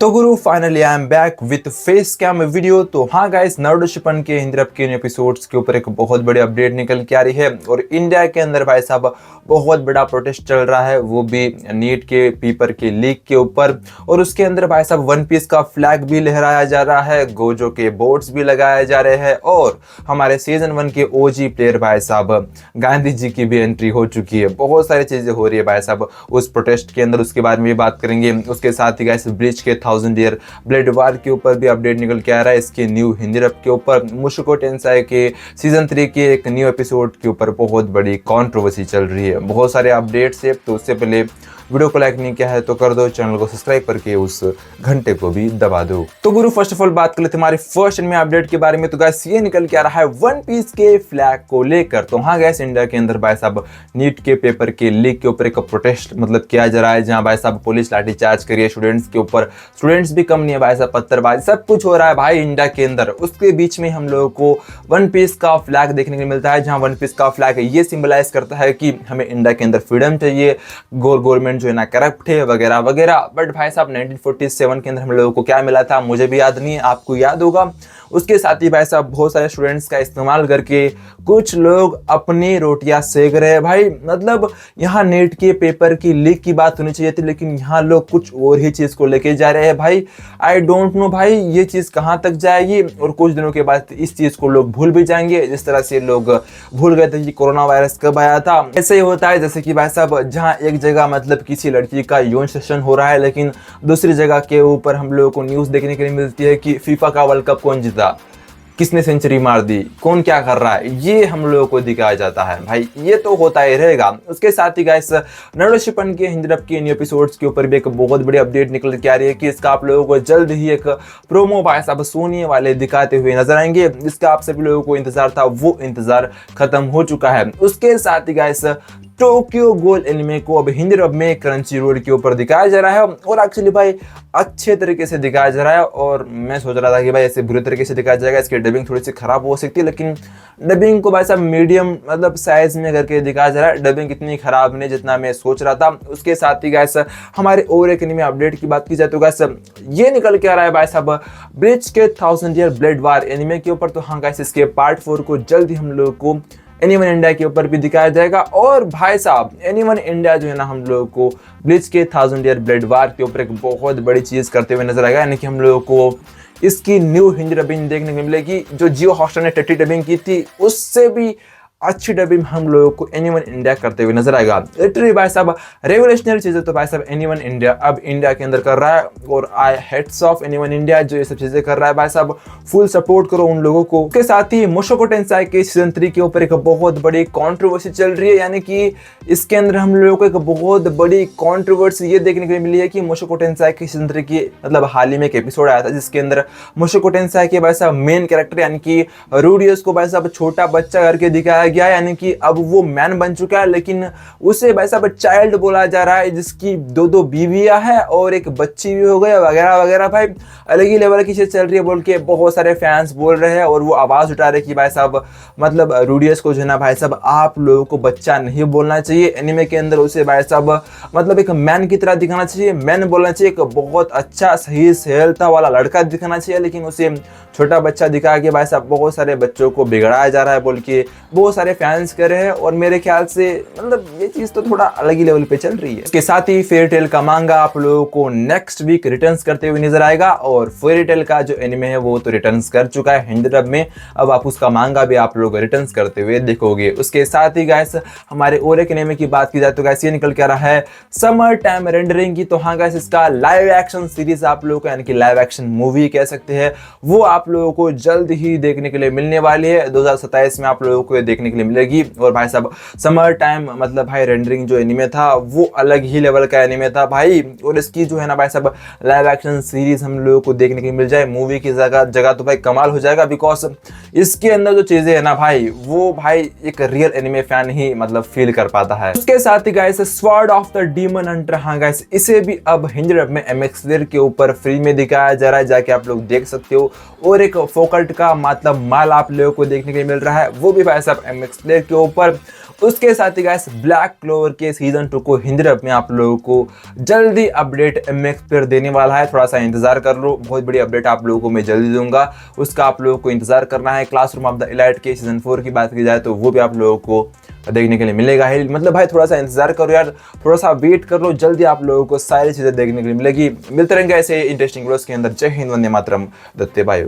तो गुरु finally I am back with face cam video. तो हाँ गाइस, नारुतो शिपन के हिंदी डब के एपिसोड्स के ऊपर एक बहुत बड़ी अपडेट निकल के आ रही है और इंडिया के अंदर भाई साहब बहुत बड़ा प्रोटेस्ट चल रहा है, वो भी नीट के पेपर के लीक के ऊपर। और उसके अंदर भाई साहब वन पीस का फ्लैग भी लहराया जा रहा है, गोजो के बोर्ड्स भी लगाए जा रहे हैं और हमारे सीजन 1 के ओजी प्लेयर भाई साहब गांधी जी की भी एंट्री हो चुकी है। बहुत सारी चीजें हो रही है भाई साहब उस प्रोटेस्ट के अंदर, उसके बारे में भी बात करेंगे। उसके साथ ही गाइस ब्लीच के 1000 ईयर ब्लेड वार के ऊपर भी अपडेट निकल के आ रहा है, इसके न्यू हिंदी डब के ऊपर। मुशोको टेंसाई के सीजन 3 के एक न्यू एपिसोड के ऊपर बहुत बड़ी कंट्रोवर्सी चल रही है। बहुत सारे अपडेट्स है, तो उससे पहले वीडियो को लाइक नहीं किया है तो कर दो, चैनल को सब्सक्राइब करके उस घंटे को भी दबा दो। तो गुरु फर्स्ट ऑफ ऑल बात कर लेते हमारे फर्स्ट में अपडेट के बारे में। तो गाइस ये निकल के आ रहा है वन पीस के फ्लैग को लेकर। तो हाँ गाइस, इंडिया के अंदर भाई साहब नीट के पेपर के लीक के ऊपर एक प्रोटेस्ट किया जा रहा है, जहां भाई साहब पुलिस लाठीचार्ज करी है स्टूडेंट्स के ऊपर। स्टूडेंट्स भी कम नहीं है भाई साहब, पत्थरबाजी सब कुछ हो रहा है भाई इंडिया के अंदर। उसके बीच में हम लोगों को वन पीस का फ्लैग देखने को मिलता है, जहां वन पीस का फ्लैग ये सिंबलाइज करता है कि हमें इंडिया के अंदर फ्रीडम चाहिए, गवर्नमेंट जो है ना करप्ट है वगैरह वगैरह। बट भाई साहब 1947 के अंदर हम लोगों को क्या मिला था मुझे भी याद नहीं है, आपको याद होगा। उसके साथ ही भाई साहब बहुत सारे स्टूडेंट्स का इस्तेमाल करके कुछ लोग अपनी रोटियां सेक रहे हैं भाई। मतलब यहाँ नीट के पेपर की लीक की बात होनी चाहिए थी, लेकिन यहाँ लोग कुछ और ही चीज को लेके जा रहे हैं भाई। आई डोंट नो भाई ये चीज कहाँ तक जाएगी, और कुछ दिनों के बाद इस चीज को लोग भूल भी जाएंगे, जिस तरह से लोग भूल गए थे कि कोरोना वायरस कब आया था। ऐसे ही होता है जैसे कि भाई साहब जहाँ एक जगह किसी लड़की का यौन शोषण हो रहा है, लेकिन दूसरी जगह के ऊपर हम लोगों को न्यूज देखने के लिए मिलती है कि फीफा का वर्ल्ड कप कौन जीता, किसने सेंचुरी मार दी, कौन क्या कर रहा है, ये हम लोगों को दिखाया जाता है भाई। ये तो होता ही रहेगा। उसके साथ ही गाइस नारुतो शिपन के हिंदी डब के न्यू एपिसोड्स के ऊपर भी एक बहुत बड़ी अपडेट निकल के आ रही है कि इसका आप लोगों को जल्द ही एक प्रोमो भाई साहब सोनी वाले दिखाते हुए नजर आएंगे। जिसका आप सभी लोगों को इंतजार था, वो इंतजार खत्म हो चुका है। उसके साथ ही गाइस टोक्यो गोल एनिमे को अब हिंदी डब में क्रंची रोल के ऊपर दिखाया जा रहा है, और एक्चुअली भाई अच्छे तरीके से दिखाया जा रहा है। और मैं सोच रहा था कि भाई ऐसे बुरे तरीके से दिखाया जाएगा, इसकी डबिंग थोड़ी सी खराब हो सकती है, लेकिन डबिंग को भाई साहब मीडियम साइज में करके दिखाया जा रहा है। डबिंग इतनी खराब नहीं जितना मैं सोच रहा था। उसके साथ ही गाइस हमारे और एक एनिमे अपडेट की बात की जाए तो गाइस ये निकल के आ रहा है भाई साहब ब्लीच के 1000 ईयर ब्लेड वार एनिमे के ऊपर। तो हाँ गाइस, इसके पार्ट 4 को जल्द ही हम लोग को एनीवन इंडिया के ऊपर भी दिखाया जाएगा। और भाई साहब एनीवन इंडिया जो है ना हम लोगों को ब्लीच के 1000 ईयर ब्लेड वार के ऊपर एक बहुत बड़ी चीज करते हुए नजर आएगा, यानी कि हम लोगों को इसकी न्यू हिंदी डबिंग देखने को मिलेगी। जो जियो हॉटस्टार ने टट्टी डबिंग की थी उससे भी अच्छी डबिंग हम लोगों को एनीवन इंडिया करते हुए नजर आएगा। लिटरली भाई साहब रेवोल्यूशनरी चीजें तो भाई साहब एनीवन इंडिया अब इंडिया के अंदर कर रहा है, और आई हेड्स ऑफ एनीवन इंडिया जो ये सब चीजें कर रहा है भाई साहब। फुल सपोर्ट करो उन लोगों को। उसके साथ ही मुशोको टेंसाई के सीजन 3 के ऊपर एक बहुत बड़ी कंट्रोवर्सी चल रही है, यानी कि इसके अंदर हम लोगों को एक बहुत बड़ी कंट्रोवर्सी ये देखने के लिए मिली है कि मुशोको टेंसाई के सीजन 3 की हाल ही में एक एपिसोड आया था, जिसके अंदर मुशोको टेंसाई के भाई साहब मेन कैरेक्टर यानी कि रूडियस को भाई साहब छोटा बच्चा करके दिखाया गया, यानी कि अब वो मैन बन चुका है, लेकिन उसे भाई साहब चाइल्ड बोला जा रहा है, जिसकी दो बीवियां हैं और एक बच्ची भी हो गई वगैरह वगैरह। भाई अलग ही लेवल की चीज चल रही है बोल के बहुत सारे फैंस बोल रहे हैं, और वो आवाज उठा रहे कि भाई साहब रूडियस को जो है ना भाई साहब आप लोगों को बच्चा नहीं बोलना चाहिए। एनिमे के अंदर उसे भाई साहब एक मैन की तरह दिखाना चाहिए, मैन बोलना चाहिए, एक बहुत अच्छा सही सहलता वाला लड़का दिखाना चाहिए, लेकिन उसे छोटा बच्चा दिखा के भाई साहब बहुत सारे बच्चों को बिगड़ाया जा रहा है बोल के बहुत सारे फैंस कर रहे हैं। और मेरे ख्याल से ये चीज तो थोड़ा अलग ही लेवल पे चल रही है। इसके साथ ही फेयरी टेल का मांगा आप लोगों को नेक्स्ट वीक रिटर्न्स करते हुए नजर आएगा, और फेयरी टेल का जो एनिमे है वो तो रिटर्न्स कर चुका है हिंदी डब में, अब आप उसका मांगा भी आप लोग रिटर्न्स करते हुए देखोगे। उसके साथ ही गाइस हमारे और एक एनिमे की बात की जाए तो गाइस ये निकल के आ रहा है समर टाइम रेंडरिंग की। तो हाँ गाइस, इसका लाइव एक्शन सीरीज आप लोगों को यानी कि लाइव एक्शन मूवी कह सकते हैं, वो आप लोगों को जल्द ही देखने के लिए मिलने वाली है। 2027 में आप लोगों को देखने के लिए मिलेगी। और भाई साहब समर टाइम भाई रेंडरिंग जो एनिमे था वो अलग ही लेवल का एनिमे था भाई, और इसकी जो है ना भाई साहब लाइव एक्शन सीरीज हम लोगों को देखने के लिए मिल जाए मूवी की जगह तो भाई कमाल हो जाएगा, बिकॉज इसके अंदर जो चीजें है ना भाई वो भाई एक रियल एनिमे फैन ही फील कर पाता है। उसके साथ ही guys sword of the demon hunter, हाँ गाइस इसे भी अब हिंदी डब में MX प्लेयर के ऊपर फ्री में दिखाया जा रहा है, जाके आप लोग देख सकते हो। और एक फोकल्ट का माल आप लोगों को देखने के लिए मिल रहा है, वो भी भाई साहब MX प्लेयर के ऊपर। उसके साथ ही गाइस ब्लैक क्लोवर के सीजन 2 को हिंदी डब में आप लोगों को जल्दी अपडेट MX पर देने वाला है, थोड़ा सा इंतजार कर लो। बहुत बड़ी अपडेट आप लोगों को मैं जल्दी दूंगा, उसका आप लोगों को इंतजार करना है। क्लासरूम ऑफ द एलाइट के सीजन 4 की बात की जाए तो वो भी आप लोगों को देखने के लिए मिलेगा ही। मतलब भाई थोड़ा सा इंतजार करो यार, थोड़ा सा वेट कर लो, जल्दी आप लोगों को सारी चीजें देखने के लिए मिलेगी। मिलते रहेंगे ऐसे इंटरेस्टिंग वीडियोस के अंदर। जय हिंद, वंदे मातरम, दत्ते भाई।